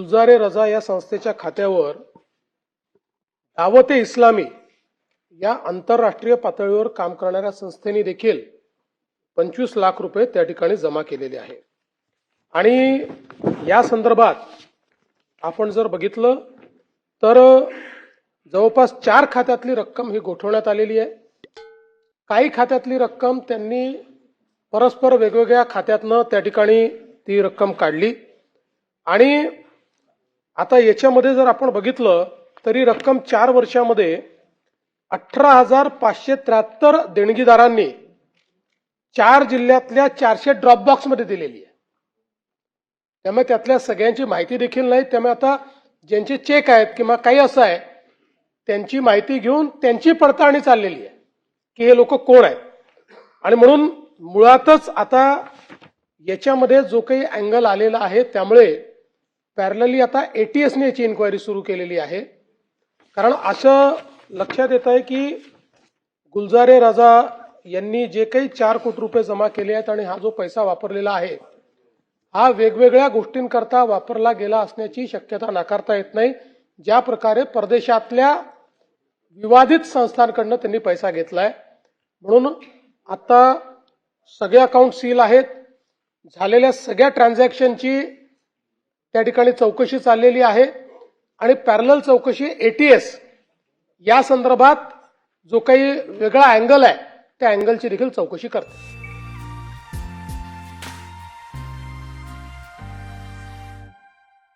गुलजारे रजा या संस्थेच्या खात्यावर दावते इस्लामी या आंतरराष्ट्रीय पातळीवर काम करणाऱ्या संस्थेने देखील 25 लाख रुपये त्या ठिकाणी जमा केलेले आहे। आणि या संदर्भात आपण जर बघितलं तर जवळपास 4 खात्यातली रक्कम ही गोठवण्यात आलेली आहे। काही खात्यातली रक्कम त्यांनी परस्पर वेगवेगळ्या खात्यातनं त्या ठिकाणी ती रक्कम काढली आणि आता याच्यामध्ये जर आपण बघितलं तरी रक्कम 4 वर्षामध्ये 18,573 देणगीदारांनी 4 जिल्ह्यातल्या 400 ड्रॉप बॉक्स मध्ये दिलेली आहे। त्यामुळे त्यातल्या सगळ्यांची माहिती देखील नाही। त्यामुळे आता ज्यांचे चेक आहेत किंवा काही असं आहे त्यांची माहिती घेऊन त्यांची पडताळणी चाललेली आहे की हे लोक कोण आहेत। आणि म्हणून मुळातच आता याच्यामध्ये जो काही अँगल आलेला आहे त्यामुळे पॅरलली आता एटीएसने याची इन्क्वायरी सुरू केलेली आहे। कारण असं लक्षात येत आहे की गुलजारे रजा यांनी जे काही 4 कोटी रुपये जमा केले आहेत आणि हा जो पैसा वापरलेला आहे हा वेगवेगळ्या गोष्टींकरता वापरला गेला असण्याची शक्यता नाकारता येत नाही। ज्या प्रकारे परदेशातल्या विवादित संस्थांकडून त्यांनी पैसा घेतलाय म्हणून आता सगळे अकाउंट सील आहेत। झालेल्या सगळ्या ट्रान्झॅक्शनची त्या ठिकाणी चौकशी चाललेली आहे आणि पॅरलल चौकशी एटीएस या संदर्भात जो काही वेगळा अँगल आहे त्या अँगलची देखील चौकशी करते।